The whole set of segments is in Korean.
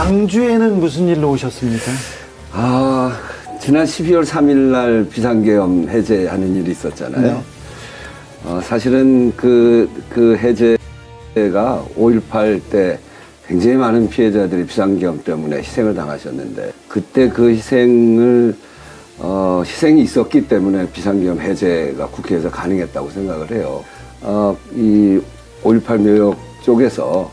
광주에는 무슨 일로 오셨습니까? 지난 12월 3일 날 비상계엄 해제하는 일이 있었잖아요. 네. 사실은 그 해제가 5.18 때 굉장히 많은 피해자들이 비상계엄 때문에 희생을 당하셨는데, 그때 그 희생이 있었기 때문에 비상계엄 해제가 국회에서 가능했다고 생각을 해요. 이 5.18 묘역 쪽에서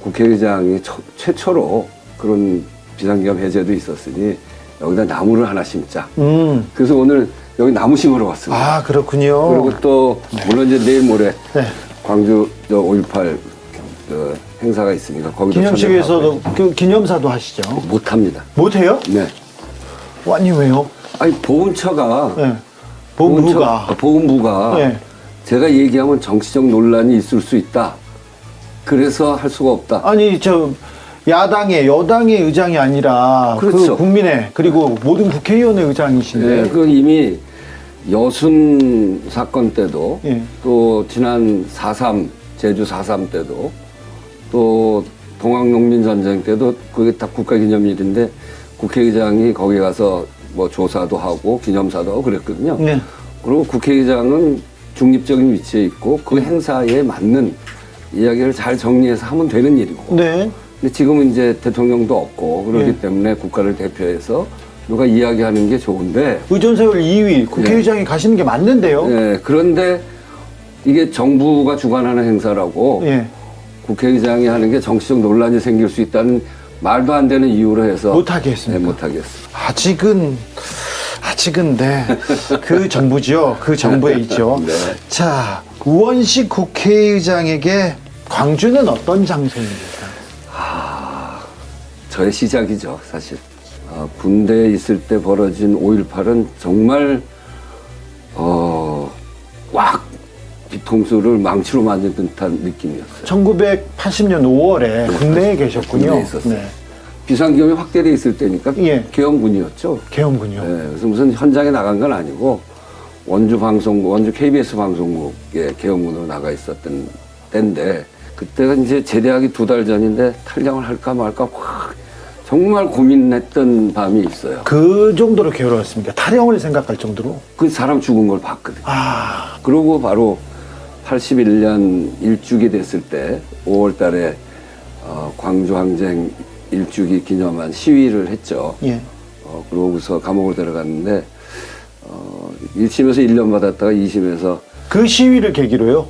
국회의장이 최초로 그런 비상계엄 해제도 있었으니 여기다 나무를 하나 심자. 그래서 오늘 여기 나무 심으러 왔습니다. 그렇군요. 그리고 또 물론 이제 내일 모레 네. 광주 5.18 행사가 있으니까 거기도 기념식에서도 그 기념사도 하시죠? 못합니다. 못해요? 네. 아니 왜요? 아니 보훈처가 네. 보훈부가 네. 제가 얘기하면 정치적 논란이 있을 수 있다. 그래서 할 수가 없다. 아니 여당의 의장이 아니라 그렇죠. 그 국민의 그리고 모든 국회의원의 의장이신데. 네, 그 이미 여순 사건 때도 예. 또 지난 4.3 제주 4.3 때도 또 동학농민전쟁 때도 그게 다 국가기념일인데 국회의장이 거기 가서 뭐 조사도 하고 기념사도 하고 그랬거든요. 네. 그리고 국회의장은 중립적인 위치에 있고 그 행사에 맞는 이야기를 잘 정리해서 하면 되는 일이고. 네. 근데 지금은 이제 대통령도 없고 그렇기 예. 때문에 국가를 대표해서 누가 이야기하는 게 좋은데. 의전세율 2위 국회의장이 가시는 게 맞는데요. 네, 그런데 이게 정부가 주관하는 행사라고 예. 국회의장이 하는 게 정치적 논란이 생길 수 있다는 말도 안 되는 이유로 해서 못하게 했습니다. 네, 못하게 했습니다. 아직은 네. 그 정부죠. 그 정부에 있죠. 네. 자, 우원식 국회의장에게 광주는 어떤 장소입니까? 저의 시작이죠, 사실. 군대에 있을 때 벌어진 5.18은 정말 꽉 뒤통수를 망치로 맞은 듯한 느낌이었어요. 1980년 5월에 군대에 계셨군요. 군대에 있었어요. 네. 비상계엄이 확대돼 있을 때니까 예. 계엄군이었죠. 계엄군요. 네, 그래서 무슨 현장에 나간 건 아니고 원주 KBS 방송국에 계엄군으로 나가 있었던 때인데, 그때가 이제 제대하기 2달 전인데 탈영을 할까 말까 정말 고민했던 밤이 있어요. 그 정도로 괴로웠습니까? 탈영을 생각할 정도로? 그 사람 죽은 걸 봤거든요. 아, 그러고 바로 81년 일주기 됐을 때 5월 달에 광주 항쟁 일주기 기념한 시위를 했죠. 예. 그러고서 감옥을 들어갔는데 1심에서 1년 받았다가 2심에서 그 시위를 계기로요?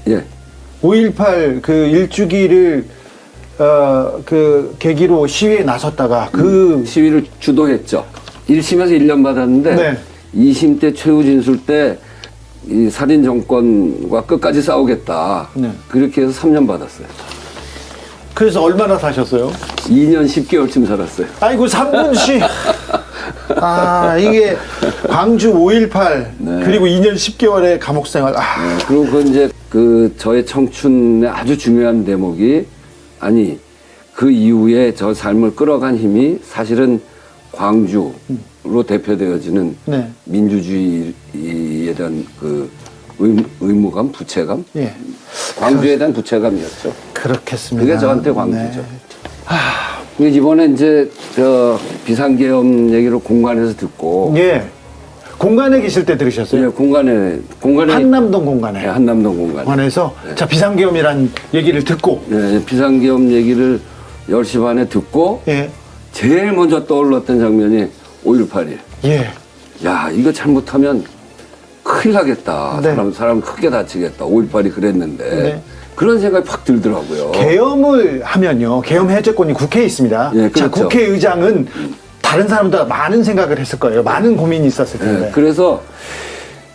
예. 5.18 그 일주기를 그 계기로 시위에 나섰다가 그 시위를 주도했죠. 1심에서 1년 받았는데 네. 2심 때 최후 진술 때 이 살인 정권과 끝까지 싸우겠다. 네. 그렇게 해서 3년 받았어요. 그래서 얼마나 사셨어요? 2년 10개월쯤 살았어요. 아이고 3분씩. 이게 광주 5.18 네. 그리고 2년 10개월의 감옥 생활. 네, 그리고 그 이제 저의 청춘의 아주 중요한 대목이, 아니 그 이후에 저 삶을 끌어간 힘이 사실은 광주로 대표되어지는 네. 민주주의에 대한 그 의무감, 부채감, 예. 광주에 대한 부채감이었죠. 그렇겠습니다. 그게 저한테 광주죠. 네. 이번에 이제 비상계엄 얘기를 공간에서 듣고, 예. 공간에 계실 때 들으셨어요? 예, 공간에 한남동 공간에. 네, 한남동 공간에. 공간에서 자, 비상계엄이란 얘기를 듣고. 네, 비상계엄 얘기를 10시 반에 듣고 예. 제일 먼저 떠올랐던 장면이 5.18이에요. 예. 야, 이거 잘못하면 큰일 나겠다. 네. 사람 크게 다치겠다. 5.18이 그랬는데. 네. 그런 생각이 팍 들더라고요. 계엄을 하면요. 계엄 해제권이 국회에 있습니다. 예, 자, 그렇죠. 국회의장은 다른 사람보다 많은 생각을 했을 거예요. 많은 고민이 있었을 텐데. 네, 그래서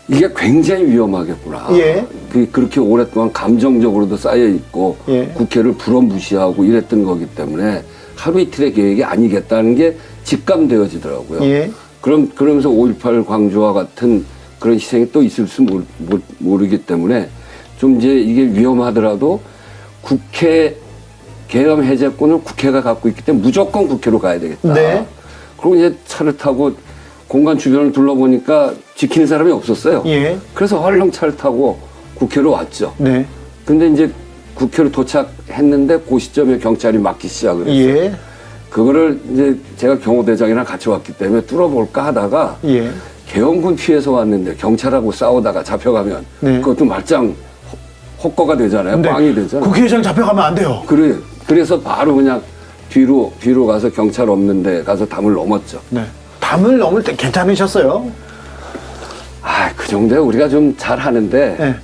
이게 굉장히 위험하겠구나. 예. 그렇게 오랫동안 감정적으로도 쌓여 있고 예. 국회를 불어무시하고 이랬던 거기 때문에 하루 이틀의 계획이 아니겠다는 게 직감되어지더라고요. 예. 그러면서 5.18 광주와 같은 그런 희생이 또 있을 수 모르기 때문에 좀 이제 이게 위험하더라도 국회 계엄 해제권을 국회가 갖고 있기 때문에 무조건 국회로 가야 되겠다. 네. 그리고 이제 차를 타고 공간 주변을 둘러보니까 지키는 사람이 없었어요. 예. 그래서 화룡차를 타고 국회로 왔죠. 네. 근데 이제 국회로 도착했는데 그 시점에 경찰이 막기 시작을 했어요. 예. 그거를 이제 제가 경호대장이랑 같이 왔기 때문에 뚫어볼까 하다가 예. 계엄군 피해서 왔는데 경찰하고 싸우다가 잡혀가면 네. 그것도 말짱 헛거가 되잖아요. 근데 빵이 되잖아요. 국회의장 잡혀가면 안 돼요. 그래서 바로 그냥 뒤로 가서 경찰 없는데 가서 담을 넘었죠. 네. 담을 넘을 때 괜찮으셨어요? 그 정도에 우리가 좀 잘하는데 네.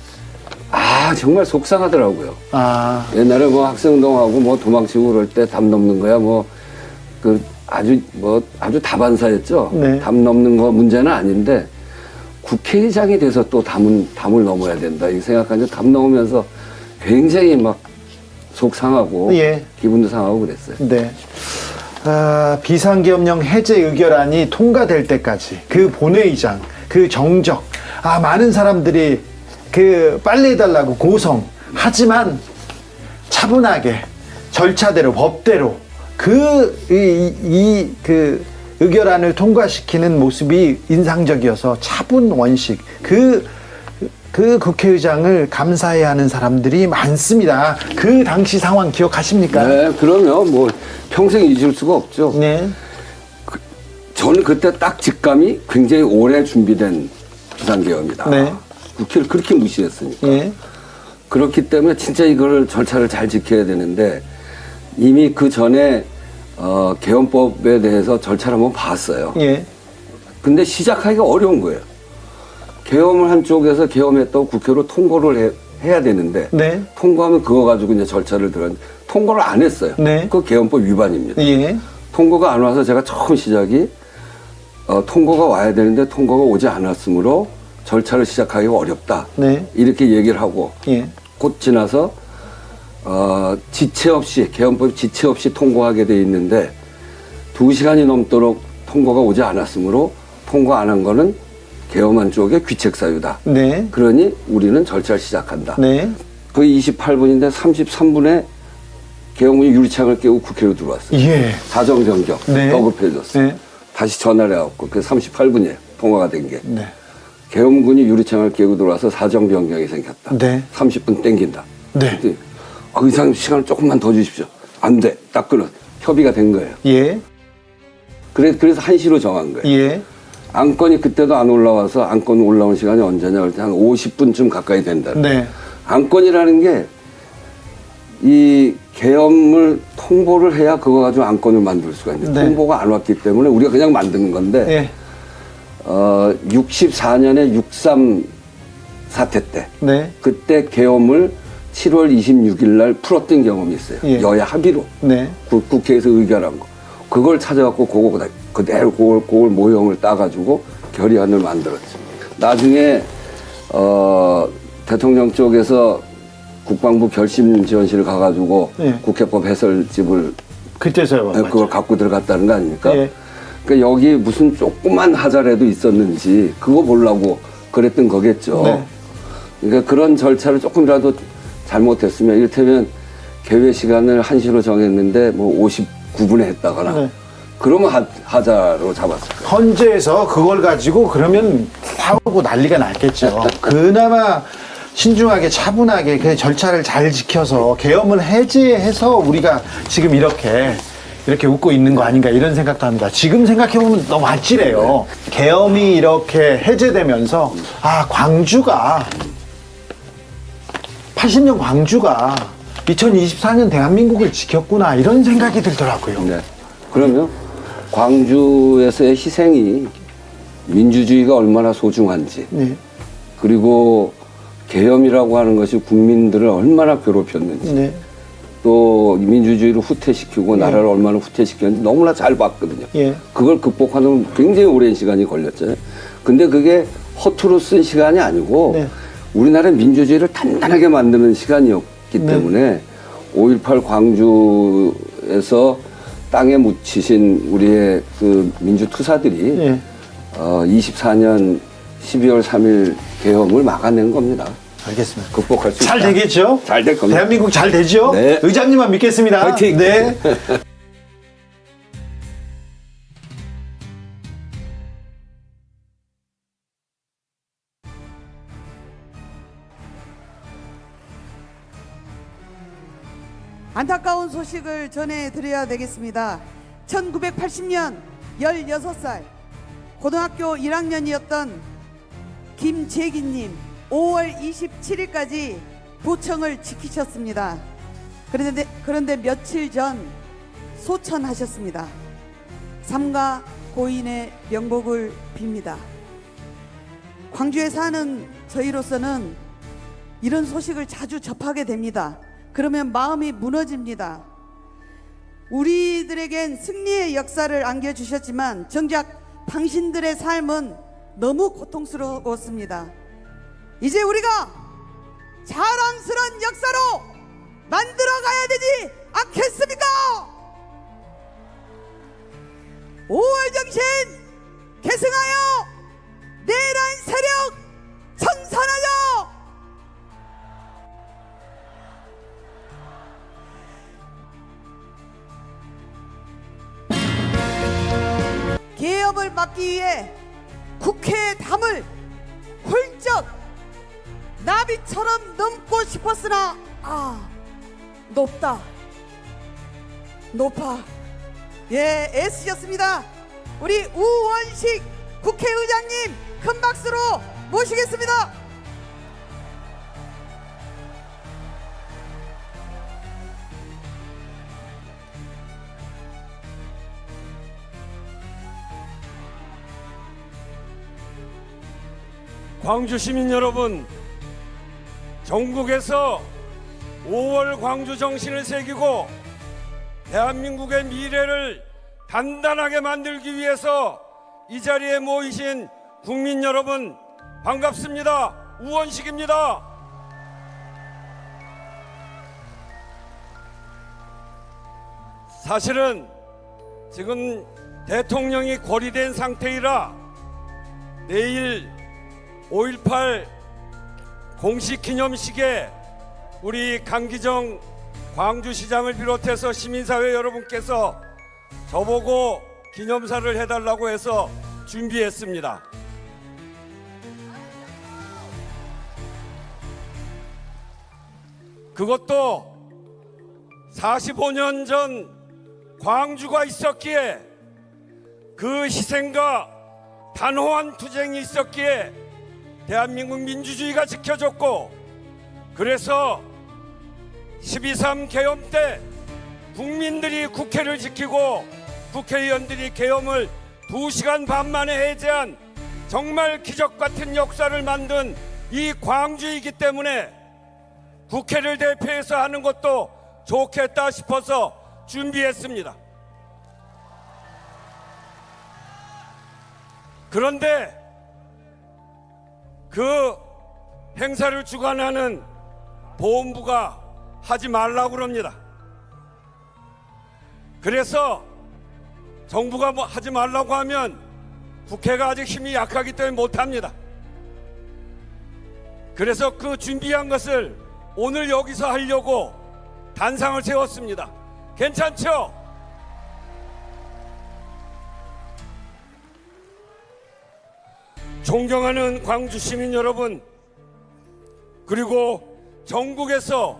정말 속상하더라고요. 옛날에 뭐 학생운동하고 뭐 도망치고 그럴 때 담 넘는 거야 아주 다반사였죠. 네. 담 넘는 거 문제는 아닌데 국회의장이 돼서 또 담을 넘어야 된다 이 생각하니까 담 넘으면서 굉장히 막 속상하고 예. 기분도 상하고 그랬어요. 네. 비상계엄령 해제 의결안이 통과될 때까지 그 본회의장, 그 정적, 많은 사람들이 빨리 해달라고 고성. 하지만 차분하게 절차대로 법대로 그 의결안을 통과시키는 모습이 인상적이어서 차분 원식 그 국회의장을 감사해야 하는 사람들이 많습니다. 그 당시 상황 기억하십니까? 네, 그러면 뭐 평생 잊을 수가 없죠. 네. 저는 그때 딱 직감이 굉장히 오래 준비된 비상계엄이다. 네. 국회를 그렇게 무시했으니까. 예. 그렇기 때문에 진짜 이거를 절차를 잘 지켜야 되는데 이미 그 전에 계엄법에 대해서 절차를 한번 봤어요. 예. 근데 시작하기가 어려운 거예요. 계엄을 한쪽에서 계엄했다고 국회로 통고를 해야 되는데 네. 통과하면 그거 가지고 이제 절차를 들었는데 통과를 안 했어요. 네. 그 계엄법 위반입니다. 예. 통과가 안 와서 제가 처음 시작이 통과가 와야 되는데 통과가 오지 않았으므로 절차를 시작하기가 어렵다. 네. 이렇게 얘기를 하고 예. 곧 지나서 지체 없이 계엄법 지체 없이 통과하게 돼 있는데 2시간이 넘도록 통과가 오지 않았으므로 통과 안 한 거는 계엄한 쪽의 귀책 사유다. 네. 그러니 우리는 절차를 시작한다. 네. 거의 28분인데 33분에 계엄군이 유리창을 깨고 국회로 들어왔어요. 예. 사정 변경 네. 더급해졌어요. 네. 다시 전화를 해갖고 그 38분이에요. 통과가 된 게. 네. 계엄군이 유리창을 깨고 들어와서 사정 변경이 생겼다. 네. 30분 땡긴다. 네. 그때 의상 시간을 조금만 더 주십시오. 안 돼. 딱 끊어. 협의가 된 거예요. 예. 그래서 1시로 정한 거예요. 예. 안건이 그때도 안 올라와서 안건 올라온 시간이 언제냐 할 때 한 50분쯤 가까이 된다. 네. 안건이라는 게 이 계엄을 통보를 해야 그거 가지고 안건을 만들 수가 있는데 네. 통보가 안 왔기 때문에 우리가 그냥 만드는 건데 예. 64년에 6.3 사태 때 네. 그때 계엄을 7월 26일 날 풀었던 경험이 있어요. 예. 여야 합의로 네. 국회에서 의결한 거. 그걸 찾아갖고 그대로 그걸 모형을 따가지고 결의안을 만들었죠. 나중에 대통령 쪽에서 국방부 결심지원실 가가지고 예. 국회법 해설집을 그때서요. 그걸 갖고 들어갔다는 거 아닙니까? 예. 그러니까 여기 무슨 조그만 하자라도 있었는지 그거 보려고 그랬던 거겠죠. 네. 그러니까 그런 절차를 조금이라도 잘못했으면 이를테면 개회 시간을 1시로 정했는데 뭐 59분에 했다거나 네. 그러면 하자로 잡았을 거예요. 헌재에서 그걸 가지고 그러면 싸우고 난리가 났겠죠. 그나마 신중하게 차분하게 그 절차를 잘 지켜서 계엄을 해제해서 우리가 지금 이렇게 웃고 있는 거 아닌가 이런 생각도 합니다. 지금 생각해보면 너무 아찔해요. 계엄이 이렇게 해제되면서 광주가 80년 광주가 2024년 대한민국을 지켰구나 이런 생각이 들더라고요. 네. 그러면 광주에서의 희생이 민주주의가 얼마나 소중한지 네. 그리고 계엄이라고 하는 것이 국민들을 얼마나 괴롭혔는지 네. 또 민주주의를 후퇴시키고 나라를 얼마나 후퇴시켰는지 너무나 잘 봤거든요. 예. 그걸 극복하는 굉장히 오랜 시간이 걸렸잖아요. 근데 그게 허투루 쓴 시간이 아니고 네. 우리나라 민주주의를 단단하게 만드는 시간이었기 때문에 5.18 광주에서 땅에 묻히신 우리의 그 민주투사들이 예. 24년 12월 3일 계엄을 막아낸 겁니다. 알겠습니다. 극복할 수 잘 있다. 되겠죠? 잘 될 겁니다. 대한민국 잘 되죠? 네. 의장님만 믿겠습니다. 화이팅! 네. 안타까운 소식을 전해드려야 되겠습니다. 1980년 16살 고등학교 1학년이었던 김재기님 5월 27일까지 도청을 지키셨습니다. 그런데 며칠 전 소천하셨습니다. 삼가 고인의 명복을 빕니다. 광주에 사는 저희로서는 이런 소식을 자주 접하게 됩니다. 그러면 마음이 무너집니다. 우리들에겐 승리의 역사를 안겨주셨지만 정작 당신들의 삶은 너무 고통스러웠습니다. 이제 우리가 자랑스러운 역사로 만들어가야 되지 않겠습니까? 5월 정신 계승하여 내란 세력 청산하여 개혁을 막기 위해 국회의 담을 훌쩍 나비처럼 넘고 싶었으나 높다 높아. 예, 애쓰셨습니다. 우리 우원식 국회의장님 큰 박수로 모시겠습니다. 광주 시민 여러분, 전국에서 5월 광주 정신을 새기고 대한민국의 미래를 단단하게 만들기 위해서 이 자리에 모이신 국민 여러분 반갑습니다. 우원식입니다. 사실은 지금 대통령이 고리된 상태이라 내일 5.18 공식 기념식에 우리 강기정 광주시장을 비롯해서 시민사회 여러분께서 저보고 기념사를 해달라고 해서 준비했습니다. 그것도 45년 전 광주가 있었기에 그 희생과 단호한 투쟁이 있었기에 대한민국 민주주의가 지켜졌고, 그래서 12.3 계엄 때 국민들이 국회를 지키고 국회의원들이 계엄을 2시간 반 만에 해제한 정말 기적 같은 역사를 만든 이 광주이기 때문에 국회를 대표해서 하는 것도 좋겠다 싶어서 준비했습니다. 그런데 그 행사를 주관하는 보훈부가 하지 말라고 그럽니다. 그래서 정부가 뭐 하지 말라고 하면 국회가 아직 힘이 약하기 때문에 못합니다. 그래서 그 준비한 것을 오늘 여기서 하려고 단상을 세웠습니다. 괜찮죠? 존경하는 광주 시민 여러분, 그리고 전국에서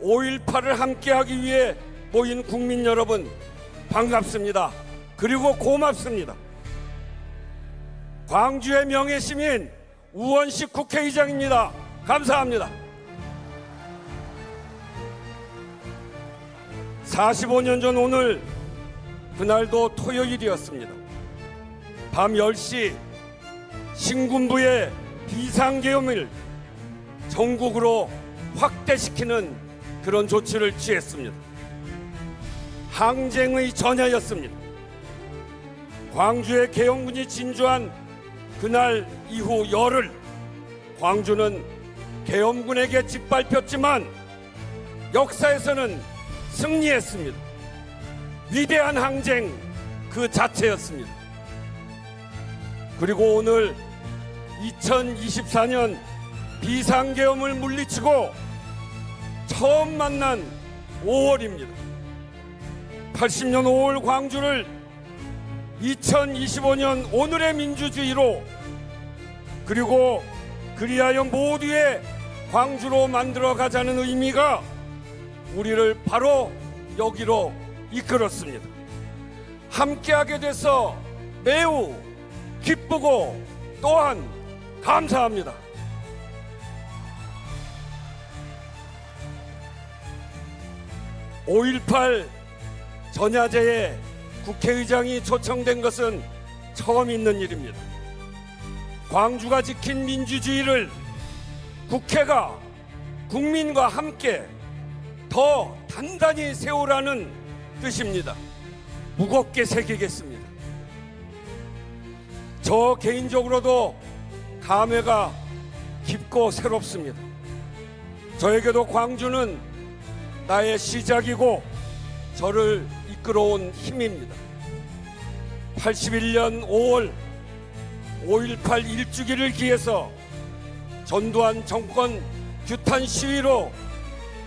5.18을 함께하기 위해 모인 국민 여러분 반갑습니다. 그리고 고맙습니다. 광주의 명예시민 우원식 국회의장입니다. 감사합니다. 45년 전 오늘, 그날도 토요일이었습니다. 밤 10시 신군부의 비상계엄을 전국으로 확대시키는 그런 조치를 취했습니다. 항쟁의 전야였습니다. 광주의 계엄군이 진주한 그날 이후 열흘, 광주는 계엄군에게 짓밟혔지만 역사에서는 승리했습니다. 위대한 항쟁 그 자체였습니다. 그리고 오늘 2024년 비상계엄을 물리치고 처음 만난 5월입니다. 80년 5월 광주를 2025년 오늘의 민주주의로, 그리고 그리하여 모두의 광주로 만들어 가자는 의미가 우리를 바로 여기로 이끌었습니다. 함께하게 돼서 매우 기쁘고 또한 감사합니다. (5.18) 전야제에 국회의장이 초청된 것은 처음 있는 일입니다. 광주가 지킨 민주주의를 국회가 국민과 함께 더 단단히 세우라는 뜻입니다. 무겁게 새기겠습니다. 저 개인적으로도 감회가 깊고 새롭습니다. 저에게도 광주는 나의 시작이고 저를 이끌어온 힘입니다. 81년 5월 5.18 일주기를 기해서 전두환 정권 규탄 시위로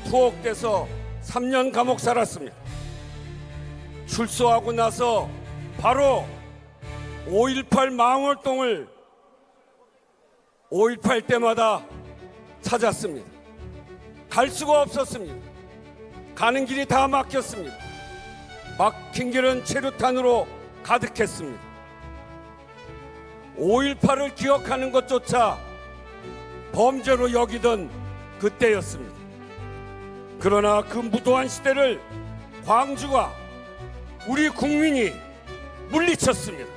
투옥돼서 3년 감옥 살았습니다. 출소하고 나서 바로 5.18 망월동을 5.18 때마다 찾았습니다. 갈 수가 없었습니다. 가는 길이 다 막혔습니다. 막힌 길은 체류탄으로 가득했습니다. 5.18을 기억하는 것조차 범죄로 여기던 그때였습니다. 그러나 그 무도한 시대를 광주가 우리 국민이 물리쳤습니다.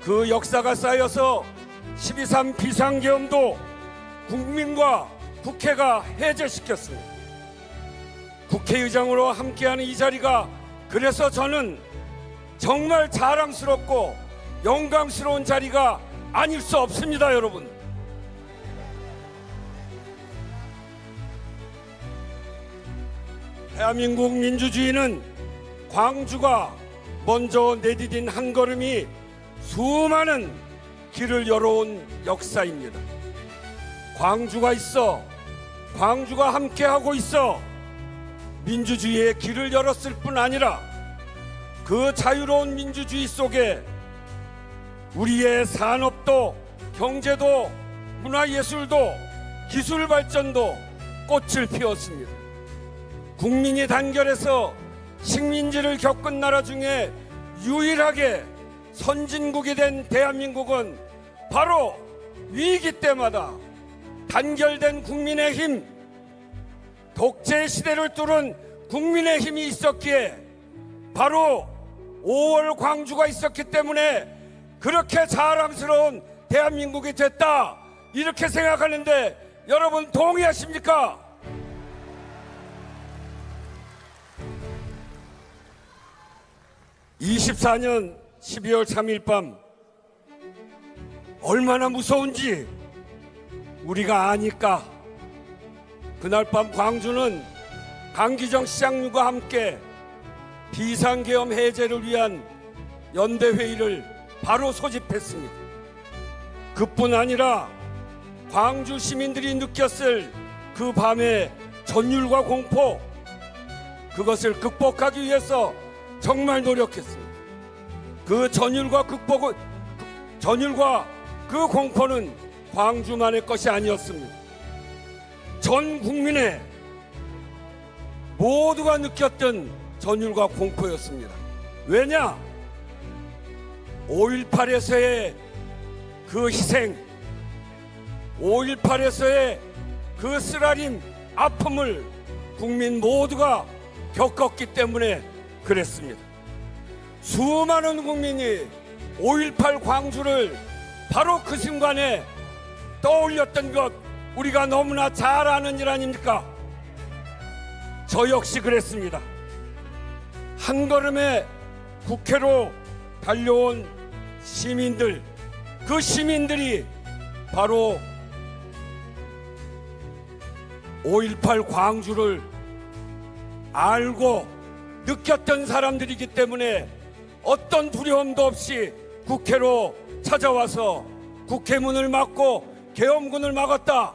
그 역사가 쌓여서 12.3 비상계엄도 국민과 국회가 해제시켰습니다. 국회의장으로 함께하는 이 자리가 그래서 저는 정말 자랑스럽고 영광스러운 자리가 아닐 수 없습니다, 여러분. 대한민국 민주주의는 광주가 먼저 내디딘 한 걸음이 수많은 길을 열어온 역사입니다. 광주가 있어, 광주가 함께하고 있어 민주주의의 길을 열었을 뿐 아니라 그 자유로운 민주주의 속에 우리의 산업도 경제도 문화예술도 기술 발전도 꽃을 피웠습니다. 국민이 단결해서 식민지를 겪은 나라 중에 유일하게 선진국이 된 대한민국은 바로 위기 때마다 단결된 국민의 힘, 독재 시대를 뚫은 국민의 힘이 있었기에 바로 5월 광주가 있었기 때문에 그렇게 자랑스러운 대한민국이 됐다, 이렇게 생각하는데 여러분 동의하십니까? (24년 12월 3일) 밤 얼마나 무서운지 우리가 아니까. 그날 밤 광주는 강기정 시장님과 함께 비상계엄 해제를 위한 연대회의를 바로 소집했습니다. 그뿐 아니라 광주 시민들이 느꼈을 그 밤의 전율과 공포, 그것을 극복하기 위해서 정말 노력했습니다. 그 전율과 그 공포는 광주만의 것이 아니었습니다. 전 국민의 모두가 느꼈던 전율과 공포였습니다. 왜냐? 5.18에서의 그 희생, 5.18에서의 그 쓰라림, 아픔을 국민 모두가 겪었기 때문에 그랬습니다. 수많은 국민이 5.18 광주를 바로 그 순간에 떠올렸던 것, 우리가 너무나 잘 아는 일 아닙니까? 저 역시 그랬습니다. 한 걸음에 국회로 달려온 시민들, 그 시민들이 바로 5.18 광주를 알고 느꼈던 사람들이기 때문에 어떤 두려움도 없이 국회로 찾아와서 국회 문을 막고 계엄군을 막았다.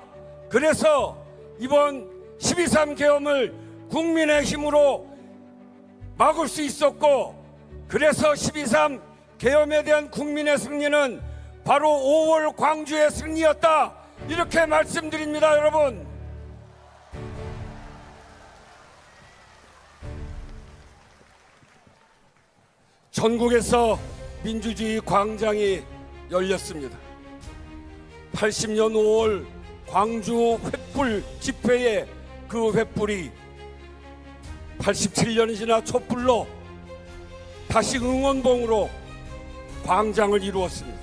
그래서 이번 12.3 계엄을 국민의 힘으로 막을 수 있었고, 그래서 12.3 계엄에 대한 국민의 승리는 바로 5월 광주의 승리였다, 이렇게 말씀드립니다. 여러분, 전국에서 민주주의 광장이 열렸습니다. 80년 5월 광주 횃불 집회에 그 횃불이 87년이 지나 촛불로 다시 응원봉으로 광장을 이루었습니다.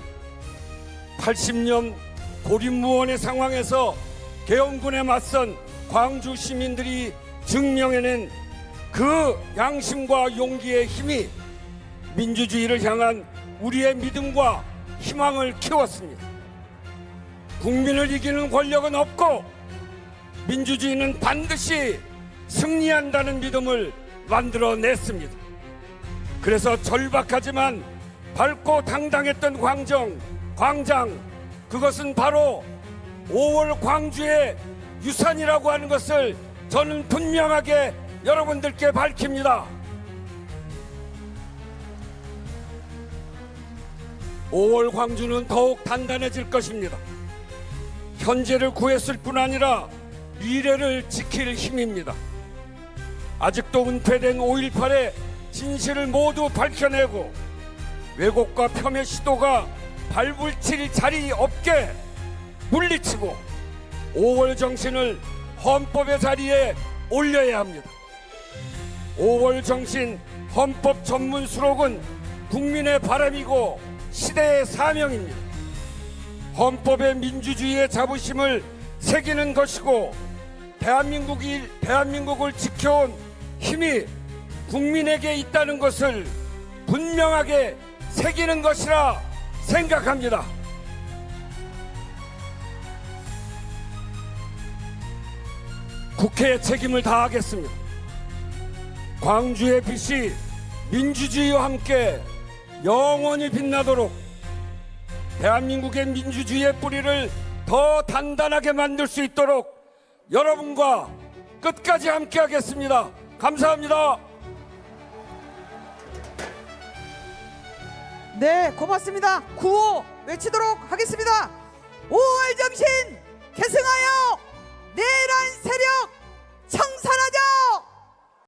80년 고립무원의 상황에서 계엄군에 맞선 광주 시민들이 증명해낸 그 양심과 용기의 힘이 민주주의를 향한 우리의 믿음과 희망을 키웠습니다. 국민을 이기는 권력은 없고 민주주의는 반드시 승리한다는 믿음을 만들어냈습니다. 그래서 절박하지만 밝고 당당했던 광장, 그것은 바로 5월 광주의 유산이라고 하는 것을 저는 분명하게 여러분들께 밝힙니다. 5월 광주는 더욱 단단해질 것입니다. 현재를 구했을 뿐 아니라 미래를 지킬 힘입니다. 아직도 은폐된 5.18의 진실을 모두 밝혀내고 왜곡과 폄훼 시도가 발붙일 자리 없게 물리치고 5월 정신을 헌법의 자리에 올려야 합니다. 5월 정신 헌법 전문 수록은 국민의 바람이고 시대의 사명입니다. 헌법의 민주주의의 자부심을 새기는 것이고 대한민국을 지켜온 힘이 국민에게 있다는 것을 분명하게 새기는 것이라 생각합니다. 국회의 책임을 다하겠습니다. 광주의 빛이 민주주의와 함께 영원히 빛나도록 대한민국의 민주주의의 뿌리를 더 단단하게 만들 수 있도록 여러분과 끝까지 함께 하겠습니다. 감사합니다. 네, 고맙습니다. 구호 외치도록 하겠습니다. 5월 정신 계승하여 내란 세력 청산하자.